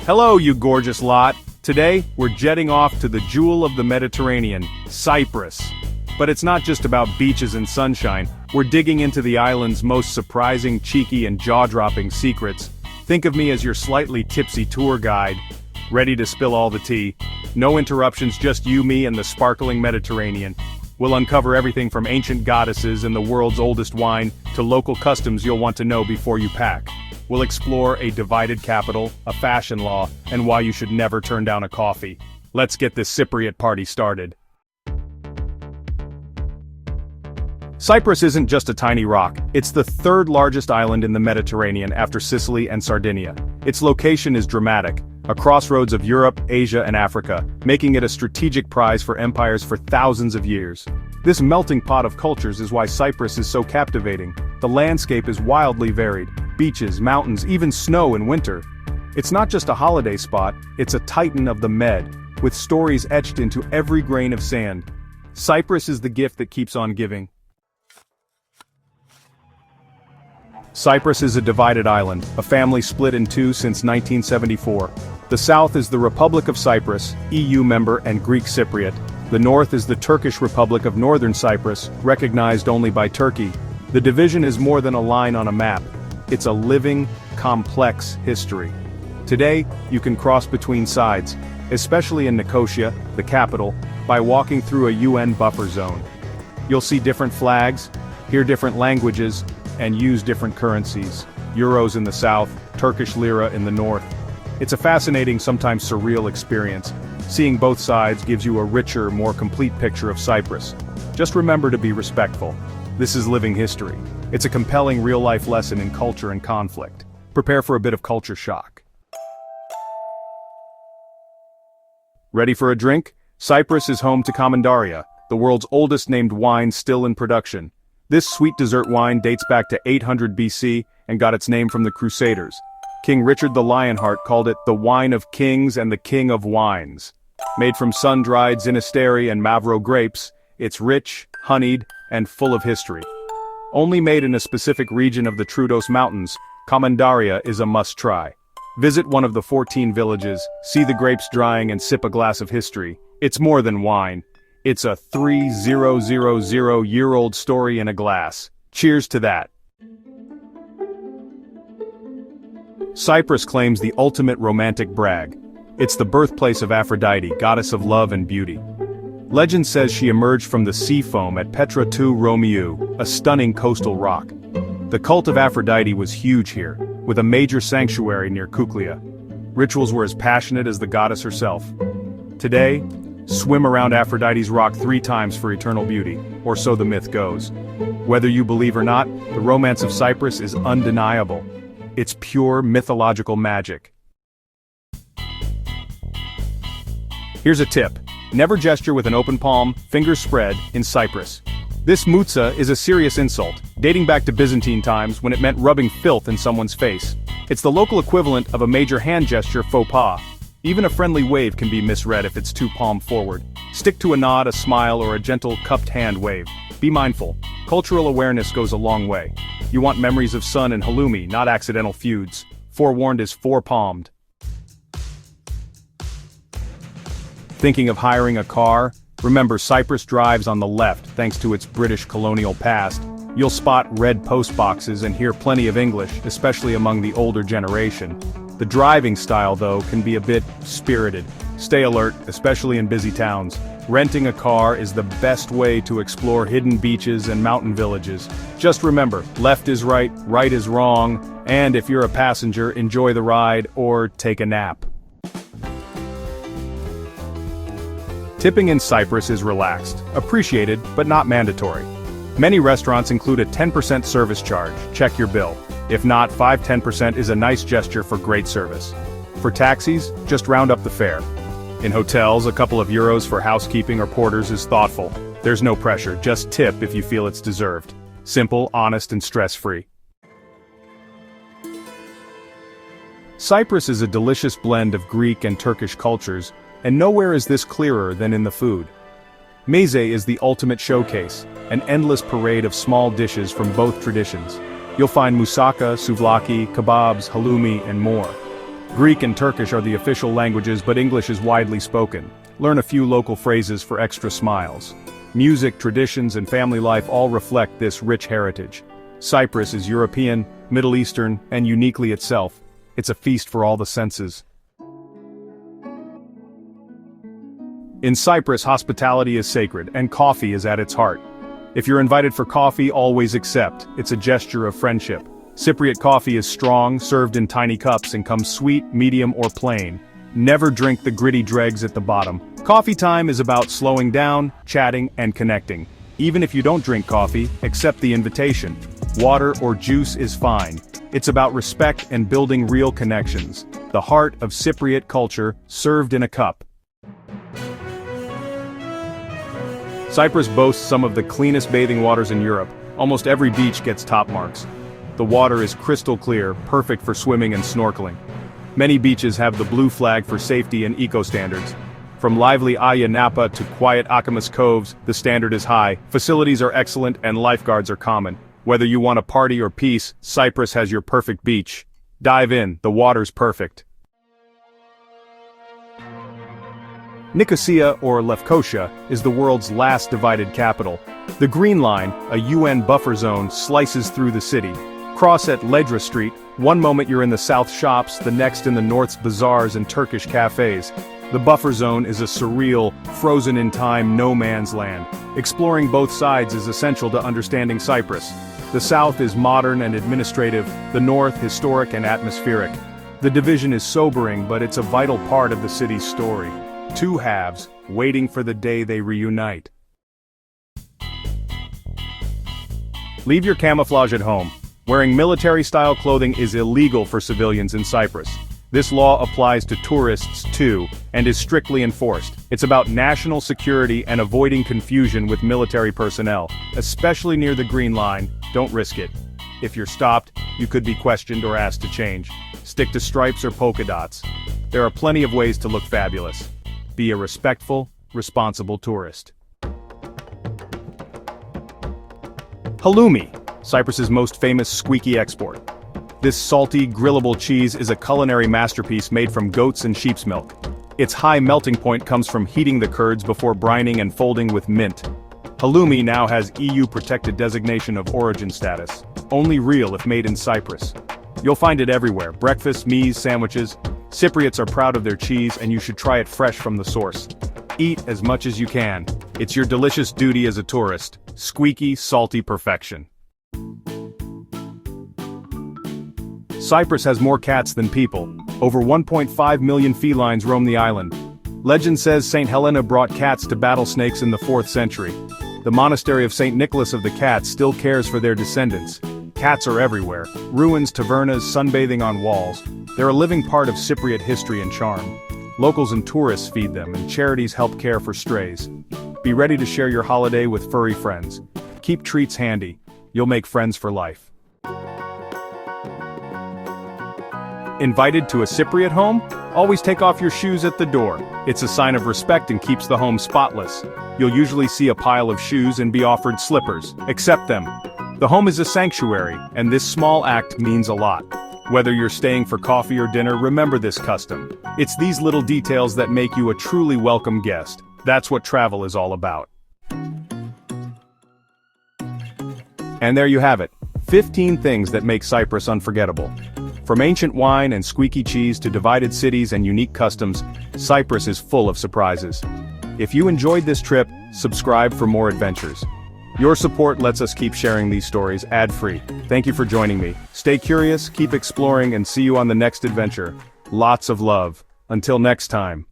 Hello, you gorgeous lot. Today, we're jetting off to the jewel of the Mediterranean, Cyprus. But it's not just about beaches and sunshine. We're digging into the island's most surprising, cheeky, and jaw-dropping secrets. Think of me as your slightly tipsy tour guide, ready to spill all the tea. No interruptions, just you, me, and the sparkling Mediterranean. We'll uncover everything from ancient goddesses and the world's oldest wine to local customs you'll want to know before you pack. We'll explore a divided capital, a fashion law, and why you should never turn down a coffee. Let's get this Cypriot party started. Cyprus isn't just a tiny rock, it's the third largest island in the Mediterranean after Sicily and Sardinia. Its location is dramatic, a crossroads of Europe, Asia, and Africa, making it a strategic prize for empires for thousands of years. This melting pot of cultures is why Cyprus is so captivating. The landscape is wildly varied. Beaches, mountains, even snow in winter. It's not just a holiday spot, it's a titan of the Med, with stories etched into every grain of sand. Cyprus is the gift that keeps on giving. Cyprus is a divided island, a family split in two since 1974. The south is the Republic of Cyprus, EU member and Greek Cypriot. The north is the Turkish Republic of Northern Cyprus, recognized only by Turkey. The division is more than a line on a map. It's a living, complex history. Today, you can cross between sides, especially in Nicosia, the capital, by walking through a UN buffer zone. You'll see different flags, hear different languages, and use different currencies. Euros in the south, Turkish lira in the north. It's a fascinating, sometimes surreal experience. Seeing both sides gives you a richer, more complete picture of Cyprus. Just remember to be respectful. This is living history. It's a compelling real-life lesson in culture and conflict. Prepare for a bit of culture shock. Ready for a drink? Cyprus is home to Commandaria, the world's oldest named wine still in production. This sweet dessert wine dates back to 800 BC and got its name from the Crusaders. King Richard the Lionheart called it the wine of kings and the king of wines. Made from sun-dried Zinisteri and Mavro grapes, it's rich, honeyed, and full of history. Only made in a specific region of the Troodos Mountains, Commandaria is a must-try. Visit one of the 14 villages, see the grapes drying and sip a glass of history. It's more than wine. It's a 3,000-year-old story in a glass. Cheers to that. Cyprus claims the ultimate romantic brag. It's the birthplace of Aphrodite, goddess of love and beauty. Legend says she emerged from the sea foam at Petra tou Romiou, a stunning coastal rock. The cult of Aphrodite was huge here, with a major sanctuary near Kuklia. Rituals were as passionate as the goddess herself. Today, swim around Aphrodite's rock 3 times for eternal beauty, or so the myth goes. Whether you believe or not, the romance of Cyprus is undeniable. It's pure mythological magic. Here's a tip. Never gesture with an open palm, fingers spread, in Cyprus. This mutsa is a serious insult, dating back to Byzantine times when it meant rubbing filth in someone's face. It's the local equivalent of a major hand gesture faux pas. Even a friendly wave can be misread if it's too palm forward. Stick to a nod, a smile, or a gentle cupped hand wave. Be mindful. Cultural awareness goes a long way. You want memories of sun and halloumi, not accidental feuds. Forewarned is four-palmed. Thinking of hiring a car? Remember, Cyprus drives on the left thanks to its British colonial past. You'll spot red post boxes and hear plenty of English, especially among the older generation. The driving style, though, can be a bit spirited. Stay alert, especially in busy towns. Renting a car is the best way to explore hidden beaches and mountain villages. Just remember, left is right, right is wrong, and if you're a passenger, enjoy the ride or take a nap. Tipping in Cyprus is relaxed, appreciated, but not mandatory. Many restaurants include a 10% service charge. Check your bill. If not, 5-10% is a nice gesture for great service. For taxis, just round up the fare. In hotels, a couple of euros for housekeeping or porters is thoughtful. There's no pressure, just tip if you feel it's deserved. Simple, honest, and stress-free. Cyprus is a delicious blend of Greek and Turkish cultures, and nowhere is this clearer than in the food. Meze is the ultimate showcase, an endless parade of small dishes from both traditions. You'll find moussaka, souvlaki, kebabs, halloumi, and more. Greek and Turkish are the official languages, but English is widely spoken. Learn a few local phrases for extra smiles. Music, traditions, and family life all reflect this rich heritage. Cyprus is European, Middle Eastern, and uniquely itself. It's a feast for all the senses. In Cyprus, hospitality is sacred, and coffee is at its heart. If you're invited for coffee, always accept. It's a gesture of friendship. Cypriot coffee is strong, served in tiny cups, and comes sweet, medium, or plain. Never drink the gritty dregs at the bottom. Coffee time is about slowing down, chatting, and connecting. Even if you don't drink coffee, accept the invitation. Water or juice is fine. It's about respect and building real connections. The heart of Cypriot culture, served in a cup. Cyprus boasts some of the cleanest bathing waters in Europe. Almost every beach gets top marks. The water is crystal clear, perfect for swimming and snorkeling. Many beaches have the blue flag for safety and eco-standards. From lively Aya Napa to quiet Akamas coves, the standard is high. Facilities are excellent and lifeguards are common. Whether you want a party or peace, Cyprus has your perfect beach. Dive in, the water's perfect. Nicosia, or Lefkosia, is the world's last divided capital. The Green Line, a UN buffer zone, slices through the city. Cross at Ledra Street, one moment you're in the south shops, the next in the north's bazaars and Turkish cafes. The buffer zone is a surreal, frozen-in-time no-man's land. Exploring both sides is essential to understanding Cyprus. The south is modern and administrative, the north historic and atmospheric. The division is sobering, but it's a vital part of the city's story. Two halves, waiting for the day they reunite. Leave your camouflage at home. Wearing military-style clothing is illegal for civilians in Cyprus. This law applies to tourists too, and is strictly enforced. It's about national security and avoiding confusion with military personnel, especially near the Green Line. Don't risk it. If you're stopped, you could be questioned or asked to change. Stick to stripes or polka dots. There are plenty of ways to look fabulous. Be a respectful, responsible tourist. Halloumi, Cyprus's most famous squeaky export. This salty, grillable cheese is a culinary masterpiece made from goats and sheep's milk. Its high melting point comes from heating the curds before brining and folding with mint. Halloumi now has EU protected designation of origin status. Only real if made in Cyprus. You'll find it everywhere: breakfast, meals, sandwiches. Cypriots are proud of their cheese, and you should try it fresh from the source. Eat as much as you can. It's your delicious duty as a tourist. Squeaky, salty perfection. Cyprus has more cats than people. Over 1.5 million felines roam the island. Legend says St. Helena brought cats to battle snakes in the 4th century. The monastery of St. Nicholas of the Cats still cares for their descendants. Cats are everywhere. Ruins, tavernas, sunbathing on walls. They're a living part of Cypriot history and charm. Locals and tourists feed them, and charities help care for strays. Be ready to share your holiday with furry friends. Keep treats handy. You'll make friends for life. Invited to a Cypriot home? Always take off your shoes at the door. It's a sign of respect and keeps the home spotless. You'll usually see a pile of shoes and be offered slippers. Accept them. The home is a sanctuary, and this small act means a lot. Whether you're staying for coffee or dinner, remember this custom. It's these little details that make you a truly welcome guest. That's what travel is all about. And there you have it. 15 things that make Cyprus unforgettable. From ancient wine and squeaky cheese to divided cities and unique customs, Cyprus is full of surprises. If you enjoyed this trip, subscribe for more adventures. Your support lets us keep sharing these stories ad-free. Thank you for joining me. Stay curious, keep exploring, and see you on the next adventure. Lots of love. Until next time.